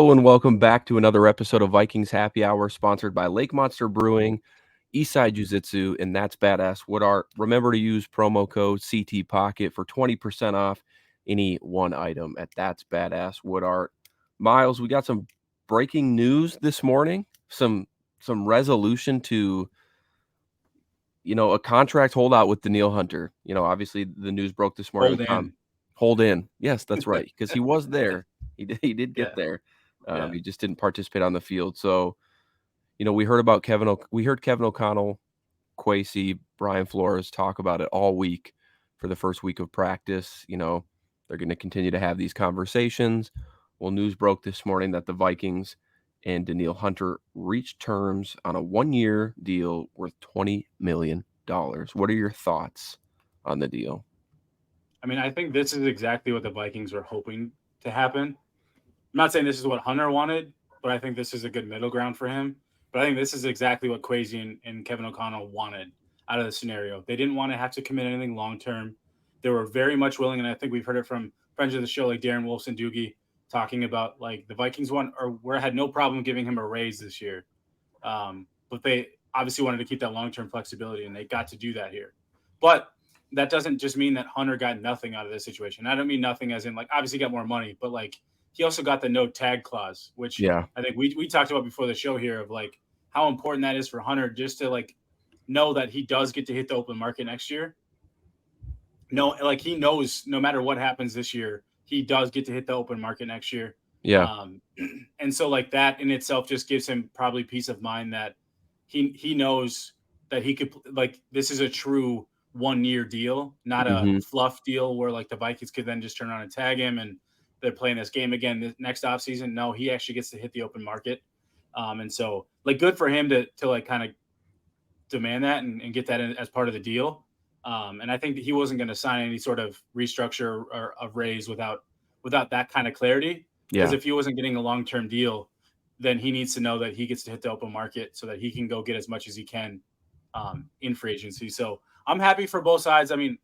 Hello and welcome back to another episode of Vikings Happy Hour, sponsored by Lake Monster Brewing, Eastside Jiu-Jitsu, and That's Badass Wood Art. Remember to use promo code CT Pocket for 20% off any one item at That's Badass Wood Art. Myles, we got some breaking news this morning, some resolution to a contract holdout with Danielle Hunter. Obviously the news broke this morning. Hold in. Yes, that's right, because he was there. He did get there. He just didn't participate on the field. So, we heard Kevin O'Connell, Kwesi, Brian Flores talk about it all week for the first week of practice. They're going to continue to have these conversations. Well, news broke this morning that the Vikings and Danielle Hunter reached terms on a 1-year deal worth $20 million. What are your thoughts on the deal? I mean, I think this is exactly what the Vikings were hoping to happen. I'm not saying this is what Hunter wanted, but I think this is a good middle ground for him. But I think this is exactly what Kwesi and Kevin O'Connell wanted out of the scenario. They didn't want to have to commit anything long term. They were very much willing, and I think we've heard it from friends of the show like Darren Wolfson Doogie talking about like the Vikings had no problem giving him a raise this year. But they obviously wanted to keep that long term flexibility, and they got to do that here. But that doesn't just mean that Hunter got nothing out of this situation. I don't mean nothing as in like obviously got more money, but like he also got the no tag clause, which I think we talked about before the show here of like how important that is for Hunter just to like know that he does get to hit the open market next year. No, like he knows no matter what happens this year, he does get to hit the open market next year. Yeah. And so like that in itself just gives him probably peace of mind that he knows that he could like this is a true 1-year deal, not a fluff deal where like the Vikings could then just turn around and tag him and they're playing this game again the next offseason. No, he actually gets to hit the open market. And so like good for him to like kind of demand that and get that in, as part of the deal. And I think that he wasn't going to sign any sort of restructure or a raise without that kind of clarity. Because if he wasn't getting a long-term deal, then he needs to know that he gets to hit the open market so that he can go get as much as he can in free agency. So I'm happy for both sides. I mean,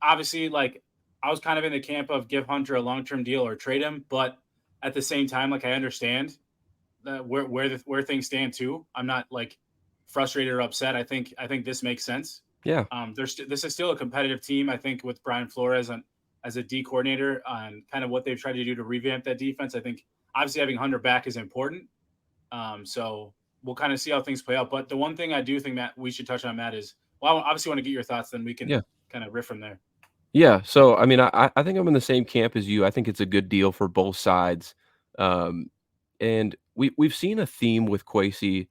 obviously, like I was kind of in the camp of give Hunter a long-term deal or trade him, but at the same time, like I understand where things stand too. I'm not like frustrated or upset. I think this makes sense. Yeah. This is still a competitive team. I think with Brian Flores as a D coordinator on kind of what they've tried to do to revamp that defense. I think obviously having Hunter back is important. So we'll kind of see how things play out. But the one thing I do think, Matt, we should touch on, Matt, is well, I obviously want to get your thoughts. Then we can kind of riff from there. Yeah. So, I mean, I think I'm in the same camp as you. I think it's a good deal for both sides. And we've seen a theme with Kwesi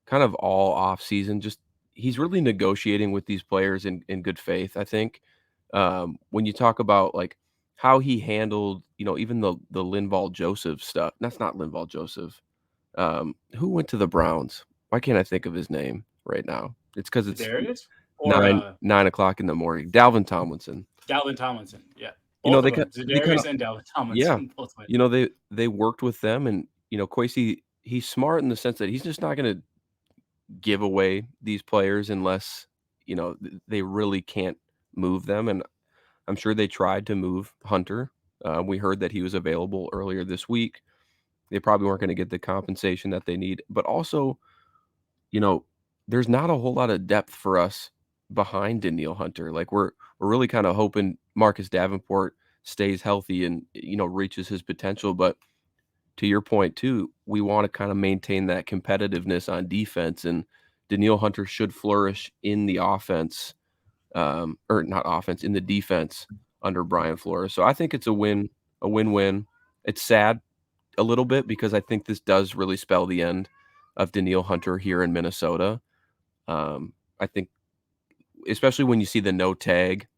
kind of all off season. Just he's really negotiating with these players in good faith. I think when you talk about like how he handled, even the Linval Joseph stuff. That's not Linval Joseph. Who went to the Browns? Why can't I think of his name right now? It's because it's Darius or 9 o'clock in the morning. Dalvin Tomlinson. Yeah. Both of them. They kind Zadarius and Dalvin yeah. Tomlinson. Both went. They worked with them, and Kwesi, he's smart in the sense that he's just not going to give away these players unless they really can't move them. And I'm sure they tried to move Hunter. We heard that he was available earlier this week. They probably weren't going to get the compensation that they need, but also, there's not a whole lot of depth for us behind Danielle Hunter. Like we're really kind of hoping Marcus Davenport stays healthy and reaches his potential. But to your point too, we want to kind of maintain that competitiveness on defense, and Danielle Hunter should flourish in the offense, or not offense, in the defense under Brian Flores. So I think it's a win-win. It's sad a little bit because I think this does really spell the end of Danielle Hunter here in Minnesota. I think, especially when you see the no tag,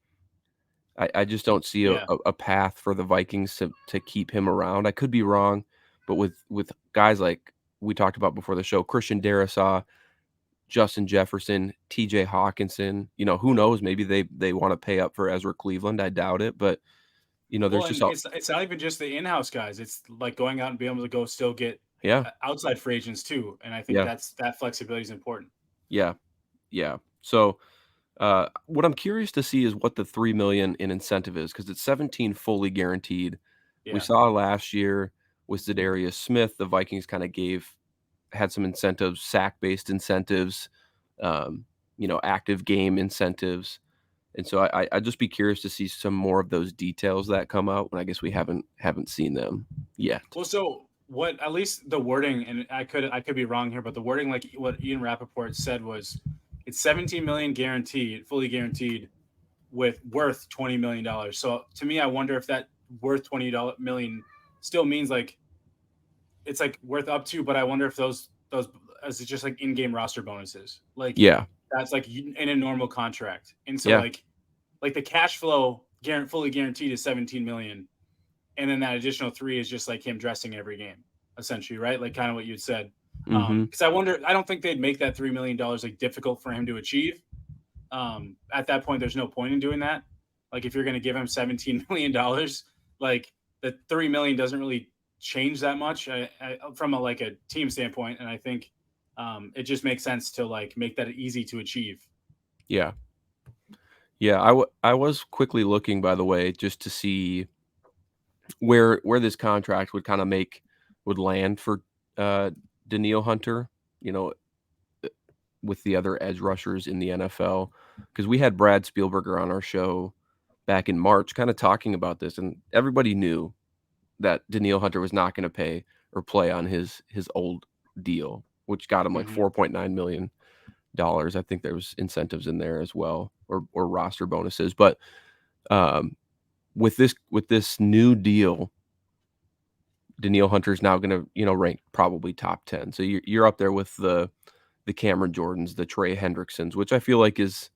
I just don't see a path for the Vikings to keep him around. I could be wrong, but with guys like we talked about before the show, Christian Darrisaw, Justin Jefferson, TJ Hawkinson, who knows? Maybe they want to pay up for Ezra Cleveland. I doubt it, but there's it's not even just the in-house guys. It's like going out and being able to go still get outside free agents too. And I think that flexibility is important. Yeah. Yeah. So what I'm curious to see is what the $3 million in incentive is, because it's 17 fully guaranteed. Yeah. We saw last year with Za'Darius Smith, the Vikings kind of had some incentives, sack-based incentives, um, active game incentives. And so I'd just be curious to see some more of those details that come out, and I guess we haven't seen them yet. Well, so what at least the wording, and I could be wrong here, but the wording, like what Ian Rappaport said, was it's 17 million guaranteed, fully guaranteed, with worth $20 million. So to me, I wonder if that worth $20 million still means like it's like worth up to, but I wonder if those as it's just like in-game roster bonuses. Like Yeah, that's like in a normal contract. And so yeah, like the cash flow fully guaranteed is 17 million, and then that additional 3 is just like him dressing every game, essentially, right? Like kind of what you said. mhm, Because I don't think they'd make that $3 million like difficult for him to achieve. At that point, there's no point in doing that. Like if you're going to give him $17 million, like the 3 million doesn't really change that much from a team standpoint. And I think it just makes sense to like make that easy to achieve. yeah, yeah, I was quickly looking, by the way, just to see where this contract would land for, uh, Danielle Hunter, you know, with the other edge rushers in the NFL, because we had Brad Spielberger on our show back in March kinda talking about this, and everybody knew that Danielle Hunter was not gonna pay or play on his old deal, which got him like Hmm. $4.9 million. I think there was incentives in there as well, or roster bonuses, but, um, with this new deal, Danielle Hunter's now gonna, rank probably top 10. So you're up there with the Cameron Jordans, the Trey Hendricksons, which I feel like is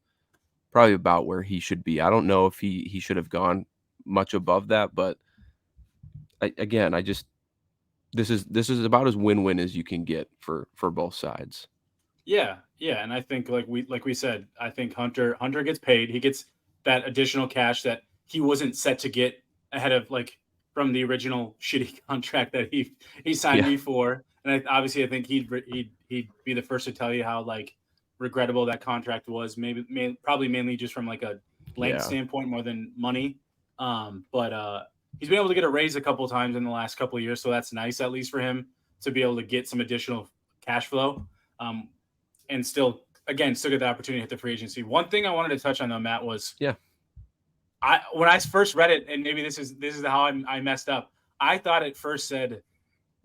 probably about where he should be. I don't know if he should have gone much above that, but I just this is about as win-win as you can get for both sides. Yeah, yeah, and I think like we said, I think Hunter gets paid. He gets that additional cash that he wasn't set to get ahead of like from the original shitty contract that he signed Yeah, before. And obviously, I think he'd be the first to tell you how like regrettable that contract was. Probably mainly just from like a length yeah, standpoint more than money. But he's been able to get a raise a couple times in the last couple of years, so that's nice at least for him to be able to get some additional cash flow. Um, and still get the opportunity to hit the free agency. One thing I wanted to touch on though, Matt, was yeah, I when I first read it, and maybe this is how I messed up. I thought it first said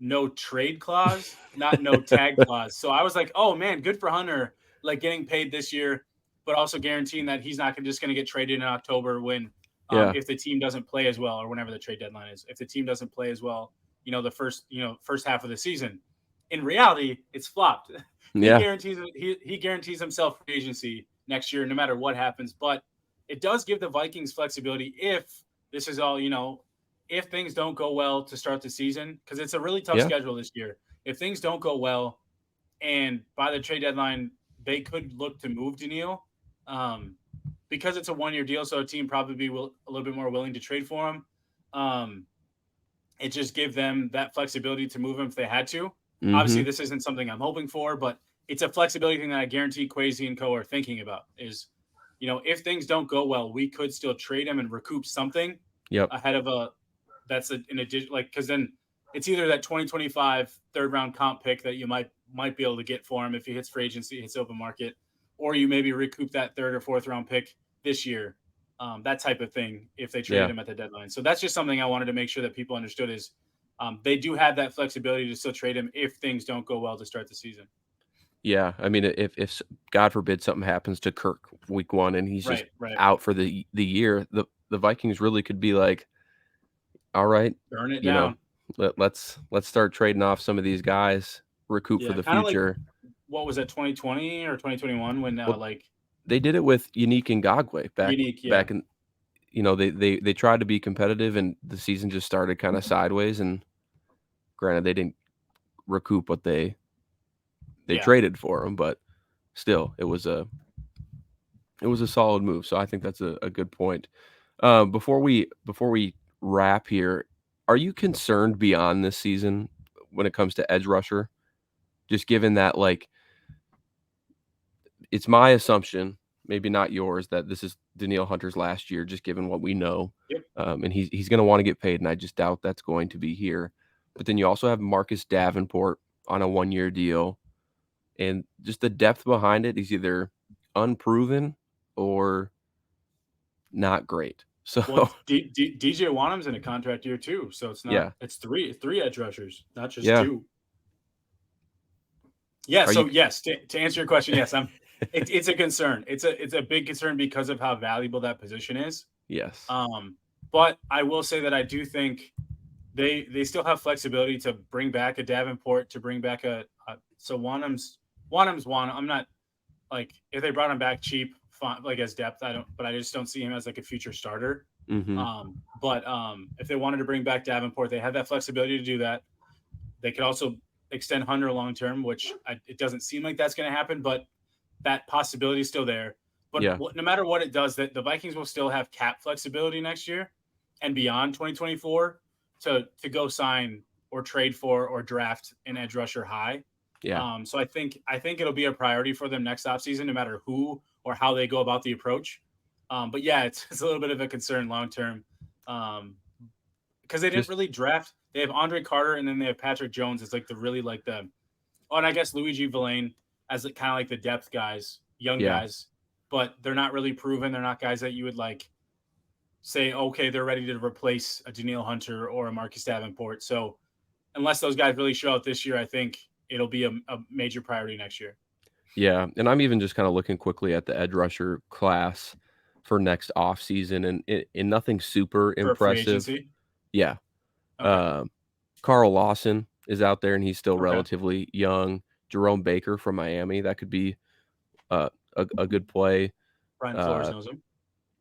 no trade clause, not no tag clause. So I was like, oh man, good for Hunter, like getting paid this year, but also guaranteeing that he's not just going to get traded in October when yeah, if the team doesn't play as well or whenever the trade deadline is. If the team doesn't play as well, the first half of the season. In reality, it's flopped. yeah, He guarantees himself free agency next year, no matter what happens. But it does give the Vikings flexibility if this is all if things don't go well to start the season, because it's a really tough yeah, schedule this year. If things don't go well, and by the trade deadline, they could look to move Danielle, um, because it's a 1 year deal, so a team probably be a little bit more willing to trade for him. Um, it just give them that flexibility to move him if they had to. Obviously, mhm, this isn't something I'm hoping for, but it's a flexibility thing that I guarantee Quasi and Co are thinking about. Is if things don't go well, we could still trade him and recoup something yep, ahead of an addition, like, because then it's either that 2025 third round comp pick that you might be able to get for him if he hits free agency, hits open market, or you maybe recoup that third or fourth round pick this year, that type of thing if they traded yeah, him at the deadline. So that's just something I wanted to make sure that people understood is they do have that flexibility to still trade him if things don't go well to start the season. yeah. I mean, if God forbid something happens to Kirk week 1 and he's just Right, right. out for the year, the Vikings really could be like, "All right, Burn it you know, down. let's start trading off some of these guys, recoup for Yeah, the kind of like future." what was it, 2020 or 2021 when Well, like they did it with Unique Ngakoue unique, yeah, back in they tried to be competitive, and the season just started kinda sideways, and granted, they didn't recoup what they yeah. traded for him, but still, it was a solid move, so I think that's a good point. Before we wrap here, are you concerned beyond this season when it comes to edge rusher? Just given that, like, it's my assumption, maybe not yours, that this is Danielle Hunter's last year, just given what we know, Yep. and he's gonna wanna get paid, and I just doubt that's going to be here. but then you also have Marcus Davenport on a 1-year deal, and just the depth behind it is either unproven or not great. Well, So, DJ Wanham's in a contract year too, so yeah. it's three edge rushers, not just Yeah. two. Yeah. Are you So yes, to answer your question, yes, it's a concern. It's a big concern because of how valuable that position is. Yes. But I will say that I do think they still have flexibility to bring back a Davenport, to bring back so Wanham's Wanham. I'm not like, if they brought him back cheap, like as depth, but I just don't see him as like a future starter. Mhm. But if they wanted to bring back Davenport, they have that flexibility to do that. They could also extend Hunter long term, which it doesn't seem like that's going to happen, but that possibility is still there. But Yeah. no matter what it does, the Vikings will still have cap flexibility next year and beyond 2024 to go sign or trade for or draft an edge rusher high. Yeah. So I think it'll be a priority for them next offseason, no matter who or how they go about the approach. But yeah, it's a little bit of a concern long term, because they didn't Just really draft. They have Andre Carter, and then they have Patrick Jones as like the oh, and I guess Luigi Villain as kind of like the depth guys, young yeah. guys, but they're not really proven. They're not guys that you would like say, okay, they're ready to replace a Danielle Hunter or a Marcus Davenport. So unless those guys really show out this year, I think it'll be a major priority next year. Yeah, and I'm even just kinda looking quickly at the edge rusher class for next offseason, and nothing super For free impressive. agency. Yeah. Okay. Um, Carl Lawson is out there, and he's still Okay. relatively young. Jerome Baker from Miami, that could be, a good play. Brian Flores Uh, knows him.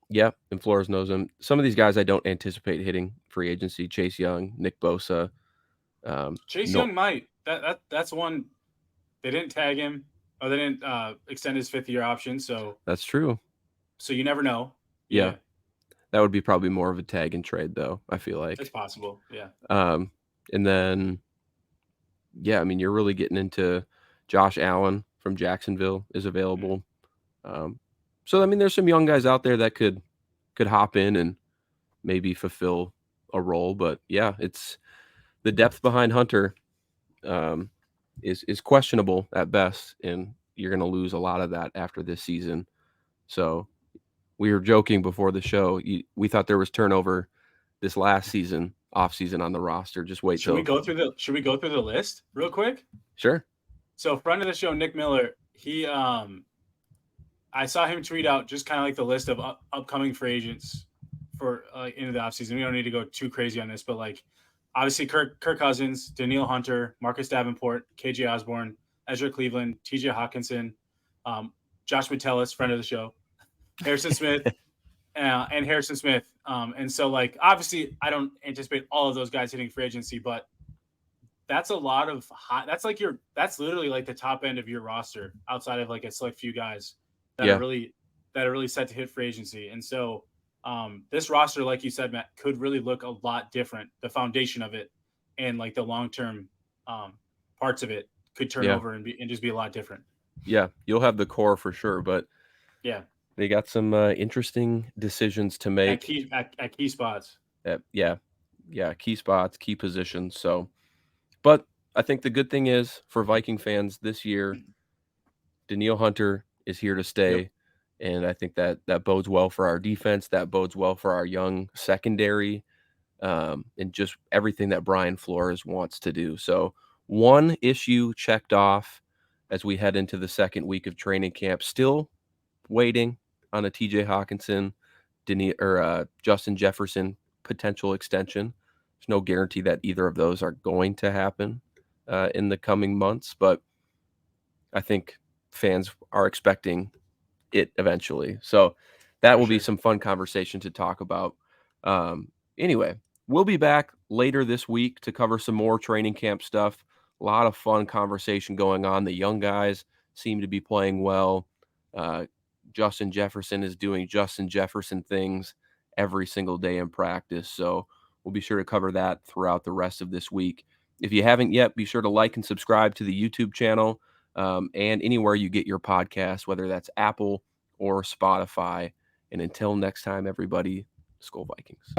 yeah, and Flores knows him. Some of these guys I don't anticipate hitting free agency: Chase Young, Nick Bosa, Chase no Young might. That's one. They didn't tag him, or they didn't extend his 5th-year option. So that's true. you never know. Yeah, Yeah, that would be probably more of a tag and trade, though, I feel it's like. possible. Yeah. Um, and then yeah, I mean, you're really getting into Josh Allen from Jacksonville is Mm. available. Um, so I mean, there's some young guys out there that could hop in and maybe fulfill a role. But yeah, it's the depth behind Hunter um, is questionable at best, and you're going to lose a lot of that after this season. So we were joking before the show. We thought there was turnover this last season, off season on the roster. Just wait Should we till go through the list real quick? sure. So friend of the show, Nick Miller, he I saw him tweet out just kind of like the list of upcoming free agents for into the offseason. We don't need to go too crazy on this, but like obviously Kirk Cousins, Danielle Hunter, Marcus Davenport, KJ Osborne, Ezra Cleveland, TJ Hawkinson, Josh Metellus, friend of the show, Harrison Smith, and Harrison Smith. And so like obviously I don't anticipate all of those guys hitting free agency, but that's a lot of hot. That's literally like the top end of your roster outside of like a select few guys that are Yeah, really set to hit free agency. And so this roster, like you said, Matt, could really look a lot different. The foundation of it and like the long term parts of it could turn yeah, over and just be a lot different. yeah. You'll have the core for sure, but Yeah, they got some interesting decisions to make. at key spots. Yeah, yeah, key spots, key positions. So, but I think the good thing is for Viking fans this year, Danielle Hunter is here to Yep, stay, and I think that bodes well for our defense. That bodes well for our young secondary, and just everything that Brian Flores wants to do. So, one issue checked off as we head into the second week of training camp. Still waiting on a TJ Hawkinson, Justin Jefferson potential extension. There's no guarantee that either of those are going to happen in the coming months, but I think fans are expecting it eventually. So that for will be sure. some fun conversation to talk about. Anyway, we'll be back later this week to cover some more training camp stuff. A lot of fun conversation going on. The young guys seem to be playing well. Uh, Justin Jefferson is doing Justin Jefferson things every single day in practice. So we'll be sure to cover that throughout the rest of this week. If you haven't yet, be sure to like and subscribe to the YouTube channel and anywhere you get your podcast, whether that's Apple or Spotify. And until next time, everybody, Skol Vikings.